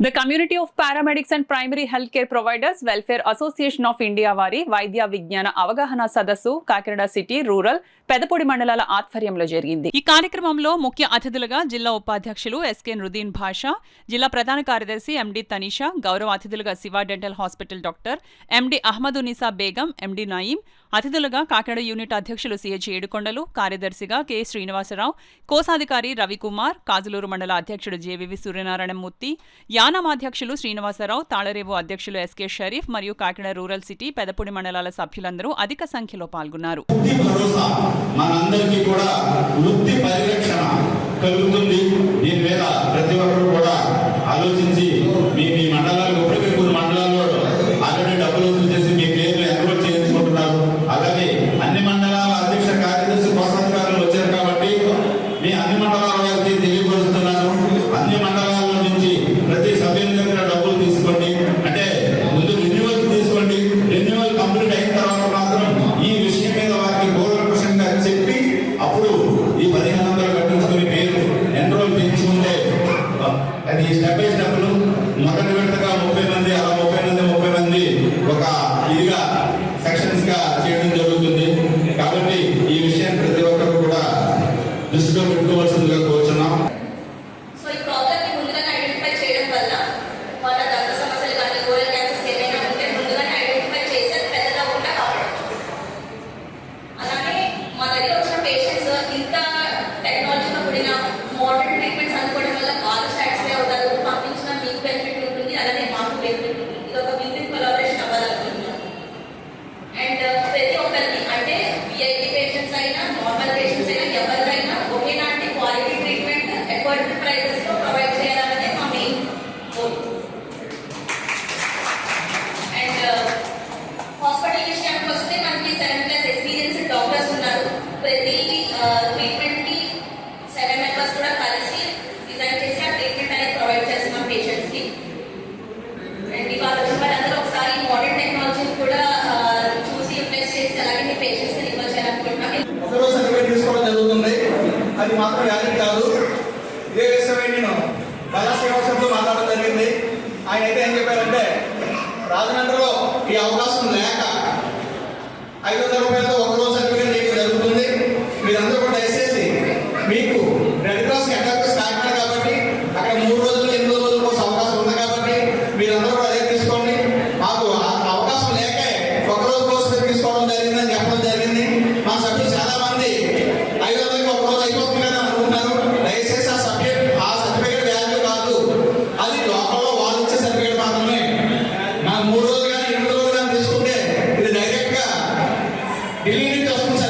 The Community of Paramedics and Primary Healthcare Providers Welfare Association of India వారి వైద్య విజ్ఞాన అవగాహన సదస్సు కాకినాడ సిటీ రూరల్ పెదపొడి మండలాల ఆధ్వర్యంలో జరిగింది. ఈ కార్యక్రమంలో ముఖ్య అతిథులుగా జిల్లా ఉపాధ్యక్షులు ఎస్కే నృదీన్ భాషా, జిల్లా ప్రధాన కార్యదర్శి ఎండి తనిషా, గౌరవ అతిథులుగా Shiva dental hospital doctor MD Ahmadunnisa Begum, MD Nayeem, అతిథులుగా కాకినాడ యూనిట్ అధ్యక్షులు సిహెచ్ ఏడుకొండలు, కార్యదర్శిగా కె శ్రీనివాసరావు, కోశాధికారి రవికుమార్, కాజులూరు మండల అధ్యక్షుడు జేవివి సూర్యనారాయణమూర్తి, యానామాధ్యక్షులు శ్రీనివాసరావు, తాళరేవు అధ్యక్షులు ఎస్కే షరీఫ్ మరియు కాకినాడ రూరల్ సిటీ పెదపొడి మండలాల సభ్యులందరూ అధిక సంఖ్యలో పాల్గొన్నారు. మనందరికీ కూడా వృత్తి పరిరక్షణ కలుగుతుంది. దీని మీద ప్రతి ఒక్కరు కూడా ఆలోచించి మీ మండలాలకు ఇప్పటికే కొన్ని మండలాల్లో ఆల్రెడీ డబ్బులు వసూలు చేసి మీ పేర్లు ఎన్రోల్ చేయించుకుంటున్నారు. అలాగే అన్ని మండలాల అధ్యక్ష కార్యదర్శి కోశాధికారులు వచ్చారు కాబట్టి మీ అన్ని మండలాల వారికి తెలియపరుస్తున్నాను. అన్ని మండలాల నుంచి ప్రతి సభ్యుల దగ్గర డబ్బులు తీసుకోండి, అంటే ముందు రెన్యువల్ తీసుకోండి. రెన్యువల్ కంప్లీట్ అయిన తర్వాత మాత్రం ఈ విషయం మీద వారికి గౌరవప్రసంగా చెప్పి అప్పుడు ఈ 1500 కట్టించుకుని పేరు ఎన్రోల్ చేయించుకుంటే అది స్టెప్ బై స్టెప్లు మొదటి విడతగా 30 మంది, అలా 30 మంది ఒక ఇదిగా సెక్షన్స్ గా చేయడం జరుగుతుంది. కాబట్టి ఈ విషయం ప్రతి ఒక్కరు కూడా దృష్టిలో పెట్టుకోవాల్సిందిగా కోరుచున్నాం. మోడర్న్ ట్రీట్మెంట్స్ అనుకోవడం వల్ల వాళ్ళు సాటిస్ఫై అవుతారు, పంపించిన మీకు బెనిఫిట్ ఉంటుంది, అలానే మాకు బెనిఫిట్ ఉంటుంది. ఇది ఒక విన్ విన్ కొలాబరేషన్ అవ్వాలనుకుంటున్నాం. అండ్ ప్రతి ఒక్కరికి అంటే విఐపి పేషెంట్స్ అయినా నార్మల్ పేషెంట్స్ అయినా ఎవరికైనా ఒకేలాంటి క్వాలిటీ ట్రీట్మెంట్ అఫోర్డబుల్ ప్రైసెస్ లో ప్రొవైడ్ చేయాలన్నదే మా మెయిన్ గోల్. అండ్ హాస్పిటల్ విషయానికి వస్తే మనకి 7+ ఎక్స్పీరియన్స్ డాక్టర్స్ ఉన్నారు. ప్రతి ట్రీట్మెంట్ కి 7 మెంబర్స్ కూడా కలిసి డిజైన్ చేసి ఆ ట్రీట్మెంట్ అనేది ప్రొవైడ్ చేస్తున్నాం పేషెంట్స్ కి. అండ్ ఇవాళ వాళ్ళందరూ ఒకసారి మోడర్న్ టెక్నాలజీని కూడా చూసి యూటిలైజ్ చేసి అలాగే మీ పేషెంట్స్ ని రిఫర్ చేయాలనుకుంటున్నాం. ఒకరోజు సర్టిఫికేట్ తీసుకోవడం జరుగుతుంది. అది మాత్రం యాదీ కాదు. ఇదే విషయమై నేను కళా శ్రీనివాసంతో మాట్లాడడం జరిగింది. ఆయన అయితే ఏం చెప్పారంటే రాజమండ్రిలో ఈ అవకాశం లేక 500 రూపాయలతో ఒకరోజు సర్టిఫికేట్ చేయడం జరుగుతుంది. మీరందరూ కూడా దయచేసి మీకు రెడ్ క్రాస్ ఎక్కడ స్టార్ట్ కాబట్టి అక్కడ 3 రోజులు 8 రోజుల కోసం అవకాశం ఉంది కాబట్టి మీరందరూ కూడా అదే తీసుకోండి. మాకు అవకాశం లేక ఒకరోజు కోసం తీసుకోవడం జరిగిందని చెప్పడం జరిగింది. మా సభ్యులు చాలా మంది 500కి ఒకరోజు అయిపోతుంది కదా అనుకుంటున్నారు. దయచేసి ఆ సర్టిఫికేట్ వాల్యూ కాదు, అది లోపల వాళ్ళు ఇచ్చే సర్టిఫికేట్ మాత్రమే. నాకు 3 రోజులు కానీ 8 రోజులు కానీ తీసుకుంటే ఇది డైరెక్ట్ గా ఢిల్లీ నుంచి వస్తుంది.